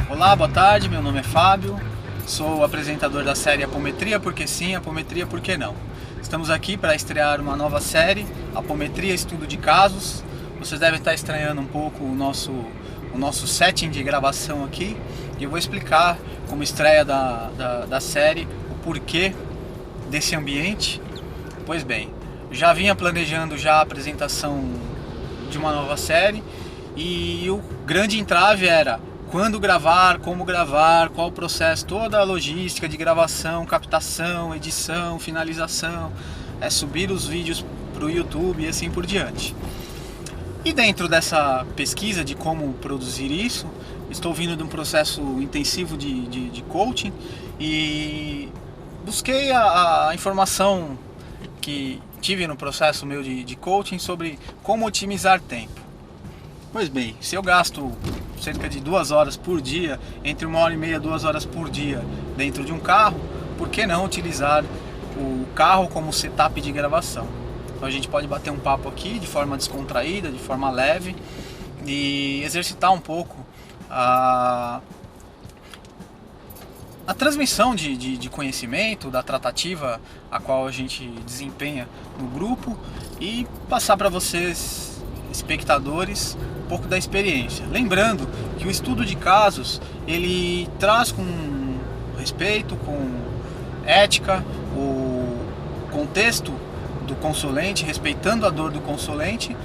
Olá, boa tarde, meu nome é Fábio, sou o apresentador da série Apometria Porque Sim, Apometria Porque Não. Estamos aqui para estrear uma nova série, Apometria Estudo de Casos. Vocês devem estar estranhando um pouco o nosso setting de gravação aqui, e eu vou explicar como estreia da série o porquê desse ambiente. Pois bem, já vinha planejando já a apresentação de uma nova série, e o grande entrave era quando gravar, como gravar, qual o processo, toda a logística de gravação, captação, edição, finalização, subir os vídeos para o YouTube e assim por diante. E dentro dessa pesquisa de como produzir isso, estou vindo de um processo intensivo de coaching e busquei a informação que tive no processo meu de coaching sobre como otimizar tempo. Pois bem, se eu gasto cerca de 2 horas por dia, entre 1h30 e 2 horas por dia dentro de um carro, por que não utilizar o carro como setup de gravação? Então a gente pode bater um papo aqui de forma descontraída, de forma leve, e exercitar um pouco a transmissão de conhecimento, da tratativa a qual a gente desempenha no grupo, e passar para vocês, espectadores, um pouco da experiência. Lembrando que o estudo de casos, ele traz com respeito, com ética, o contexto do consulente, respeitando a dor do consulente,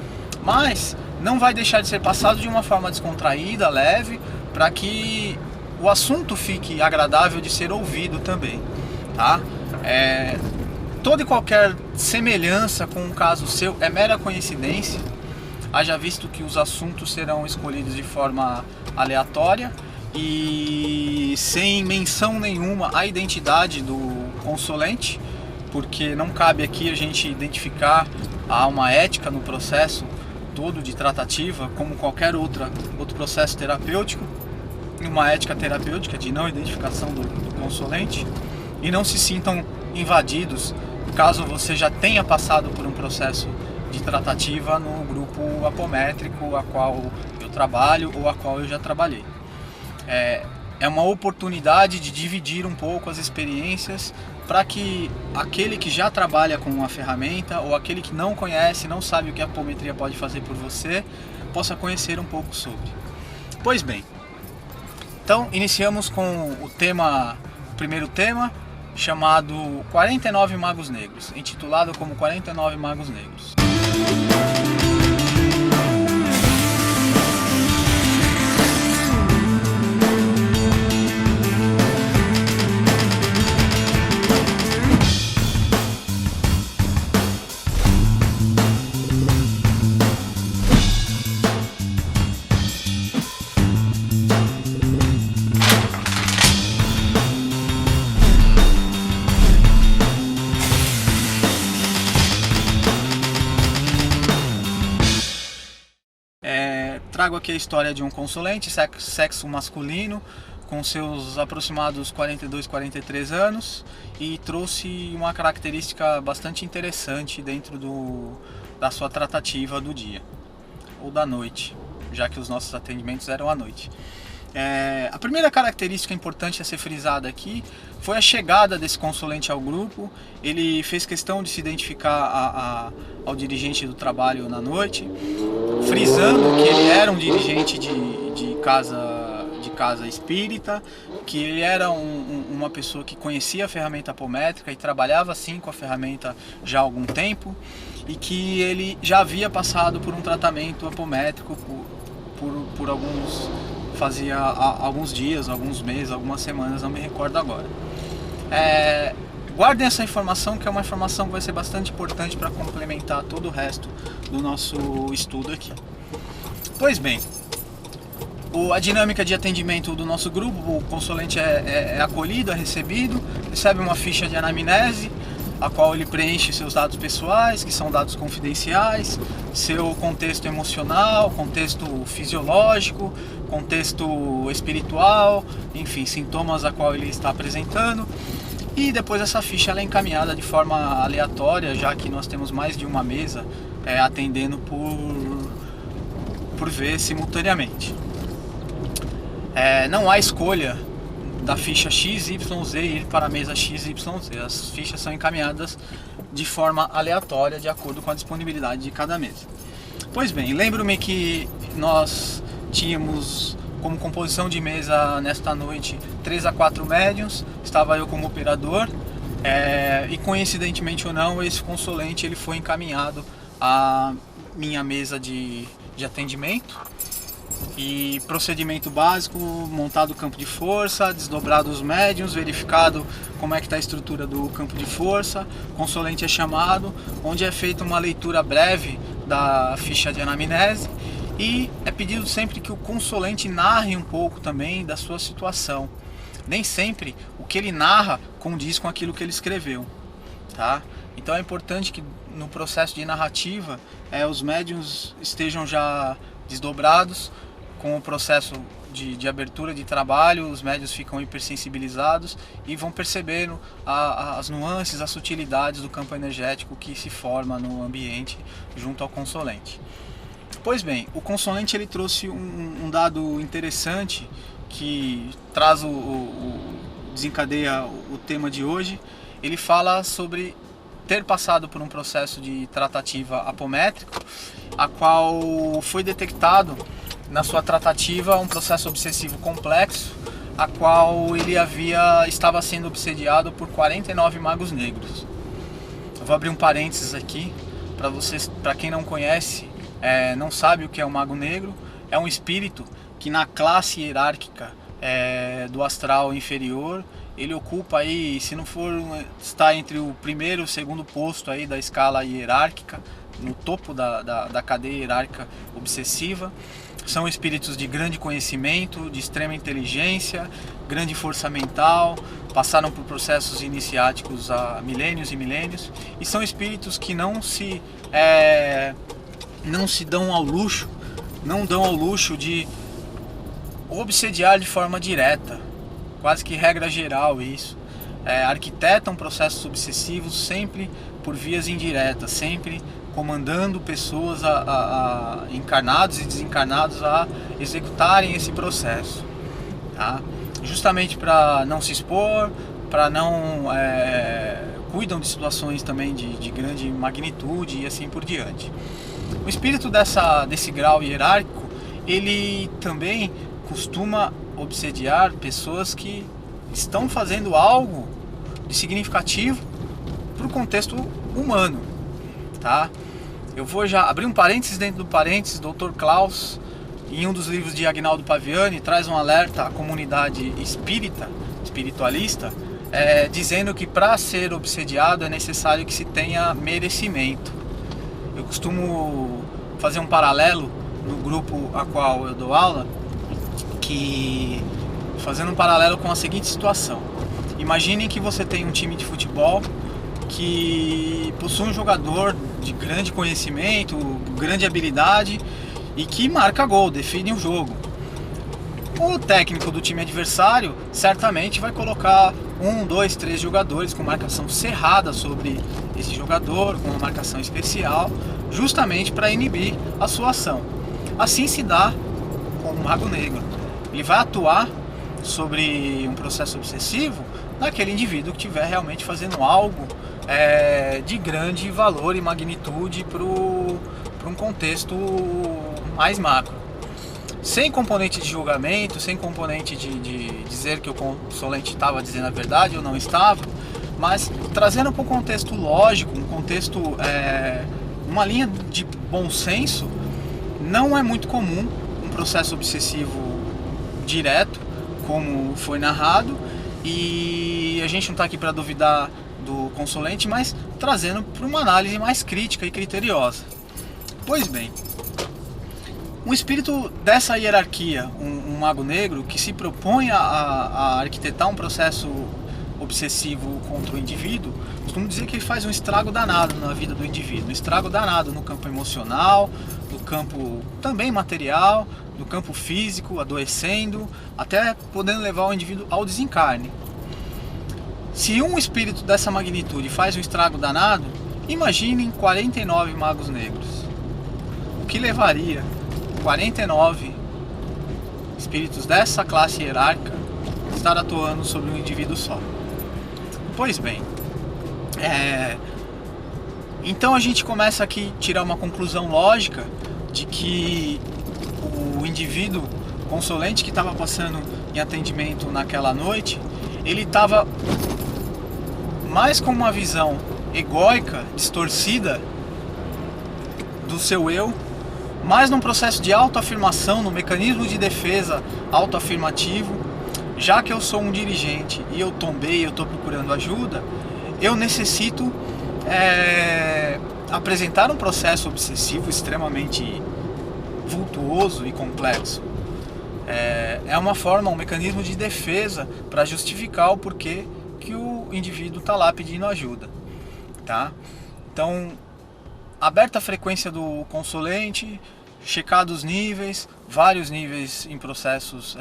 mas não vai deixar de ser passado de uma forma descontraída, leve, para que o assunto fique agradável de ser ouvido também, tá? Toda e qualquer semelhança com um caso seu é mera coincidência, haja visto que os assuntos serão escolhidos de forma aleatória e sem menção nenhuma à identidade do consulente, porque não cabe aqui a gente identificar uma ética no processo todo de tratativa, como qualquer outro processo terapêutico, uma ética terapêutica de não identificação do consulente, e não se sintam invadidos caso você já tenha passado por um processo de tratativa no grupo apométrico a qual eu trabalho ou a qual eu já trabalhei. É uma oportunidade de dividir um pouco as experiências para que aquele que já trabalha com a ferramenta ou aquele que não conhece, não sabe o que a apometria pode fazer por você, possa conhecer um pouco sobre. Pois bem, então iniciamos com o primeiro tema, chamado 49 Magos Negros, intitulado como 49 Magos Negros. Trago aqui a história de um consulente, sexo masculino, com seus aproximados 42, 43 anos, e trouxe uma característica bastante interessante dentro da sua tratativa do dia, ou da noite, já que os nossos atendimentos eram à noite. A primeira característica importante a ser frisada aqui foi a chegada desse consulente ao grupo. Ele fez questão de se identificar ao dirigente do trabalho na noite, frisando que ele era um dirigente de casa espírita, que ele era uma pessoa que conhecia a ferramenta apométrica e trabalhava assim com a ferramenta já há algum tempo, e que ele já havia passado por um tratamento apométrico por fazia alguns dias, alguns meses, algumas semanas, não me recordo agora. Guardem essa informação, que é uma informação que vai ser bastante importante para complementar todo o resto do nosso estudo aqui. Pois bem, a dinâmica de atendimento do nosso grupo: o consulente é acolhido, é recebido, recebe uma ficha de anamnese, a qual ele preenche seus dados pessoais, que são dados confidenciais, seu contexto emocional, contexto fisiológico, contexto espiritual, enfim, sintomas a qual ele está apresentando. E depois essa ficha ela é encaminhada de forma aleatória, já que nós temos mais de uma mesa atendendo por vez simultaneamente. Não há escolha da ficha XYZ ir para a mesa XYZ. As fichas são encaminhadas de forma aleatória, de acordo com a disponibilidade de cada mesa. Pois bem, lembro-me que nós tínhamos como composição de mesa nesta noite 3 a 4 médiuns, estava eu como operador, e coincidentemente ou não, esse consulente ele foi encaminhado à minha mesa de atendimento. E procedimento básico, montado o campo de força, desdobrado os médiuns, verificado como é que está a estrutura do campo de força, consulente é chamado, onde é feita uma leitura breve da ficha de anamnese e é pedido sempre que o consulente narre um pouco também da sua situação. Nem sempre o que ele narra condiz com aquilo que ele escreveu, tá? Então é importante que no processo de narrativa os médiuns estejam já desdobrados. Com o processo de abertura de trabalho, os médiuns ficam hipersensibilizados e vão percebendo as nuances, as sutilidades do campo energético que se forma no ambiente junto ao consulente. Pois bem, o consulente ele trouxe um dado interessante que traz desencadeia o tema de hoje. Ele fala sobre ter passado por um processo de tratativa apométrico, a qual foi detectado na sua tratativa um processo obsessivo complexo, a qual ele estava sendo obsediado por 49 magos negros. Eu vou abrir um parênteses aqui para vocês, para quem não conhece, não sabe o que é um mago negro. É um espírito que na classe hierárquica do astral inferior ele ocupa aí, se não for, está entre o primeiro e o segundo posto aí da escala hierárquica, no topo da cadeia hierárquica obsessiva. São espíritos de grande conhecimento, de extrema inteligência, grande força mental, passaram por processos iniciáticos há milênios e milênios, e são espíritos que não se dão ao luxo, não dão ao luxo de obsediar de forma direta, quase que regra geral isso. Arquitetam processos obsessivos sempre por vias indiretas, sempre comandando pessoas, encarnados e desencarnados, a executarem esse processo, tá? Justamente para não se expor, para não cuidam de situações também de grande magnitude e assim por diante. O espírito desse grau hierárquico, ele também costuma obsediar pessoas que estão fazendo algo de significativo para o contexto humano, tá? Eu vou já abrir um parênteses dentro do parênteses. Dr. Klaus, em um dos livros de Agnaldo Paviani, traz um alerta à comunidade espiritualista, dizendo que para ser obsediado é necessário que se tenha merecimento. Eu costumo fazer um paralelo no grupo a qual eu dou aula, fazendo um paralelo com a seguinte situação. Imaginem que você tem um time de futebol que possui um jogador de grande conhecimento, grande habilidade e que marca gol, define o jogo. O técnico do time adversário certamente vai colocar 1, 2, 3 jogadores com marcação cerrada sobre esse jogador, com uma marcação especial, justamente para inibir a sua ação. Assim se dá com o mago negro. Ele vai atuar sobre um processo obsessivo naquele indivíduo que estiver realmente fazendo algo de grande valor e magnitude para um contexto mais macro. Sem componente de julgamento, sem componente de dizer que o consulente estava dizendo a verdade ou não estava, mas trazendo para um contexto lógico, um contexto, uma linha de bom senso. Não é muito comum um processo obsessivo direto, como foi narrado, e a gente não está aqui para duvidar do consulente, mas trazendo para uma análise mais crítica e criteriosa. Pois bem, um espírito dessa hierarquia, um mago negro que se propõe a arquitetar um processo obsessivo contra o indivíduo, costumo dizer que ele faz um estrago danado na vida do indivíduo, um estrago danado no campo emocional, no campo também material, no campo físico, adoecendo, até podendo levar o indivíduo ao desencarne. Se um espírito dessa magnitude faz um estrago danado, imaginem 49 magos negros. O que levaria 49 espíritos dessa classe hierárquica, estar atuando sobre um indivíduo só. Pois bem, então a gente começa aqui a tirar uma conclusão lógica de que o indivíduo consolente que estava passando em atendimento naquela noite, ele estava mais com uma visão egóica, distorcida do seu eu, mais num processo de autoafirmação, no mecanismo de defesa autoafirmativo. Já que eu sou um dirigente e eu tombei, eu estou procurando ajuda, eu necessito apresentar um processo obsessivo extremamente vultuoso e complexo. É uma forma, um mecanismo de defesa para justificar o porquê que o indivíduo está lá pedindo ajuda, tá? Então, aberta a frequência do consolente, checado os níveis, vários níveis em processos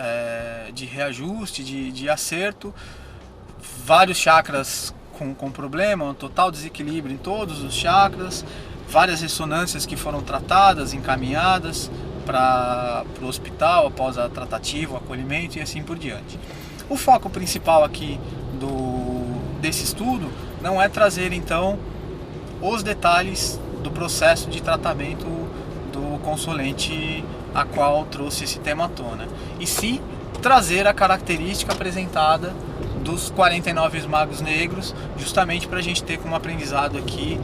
de reajuste, de acerto, vários chakras com problema, um total desequilíbrio em todos os chakras, várias ressonâncias que foram tratadas, encaminhadas para o hospital após a tratativa, o acolhimento e assim por diante. O foco principal aqui desse estudo não é trazer então os detalhes do processo de tratamento do consolente a qual trouxe esse tema à tona, e sim trazer a característica apresentada dos 49 magos negros, justamente para a gente ter como aprendizado aqui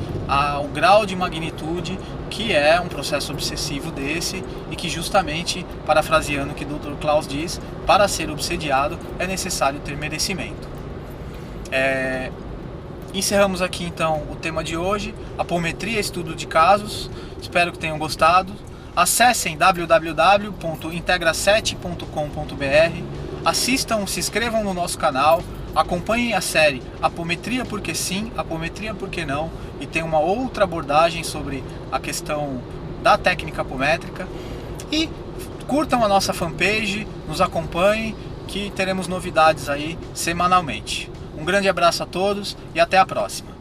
o grau de magnitude que é um processo obsessivo desse, e que justamente, parafraseando o que o Dr. Klaus diz, para ser obsediado é necessário ter merecimento. Encerramos aqui então o tema de hoje, apometria, estudo de casos. Espero que tenham gostado. Acessem www.integra7.com.br, assistam, se inscrevam no nosso canal, acompanhem a série Apometria porque sim, Apometria porque não, e tem uma outra abordagem sobre a questão da técnica apométrica, e curtam a nossa fanpage, nos acompanhem, que teremos novidades aí semanalmente. Um grande abraço a todos e até a próxima.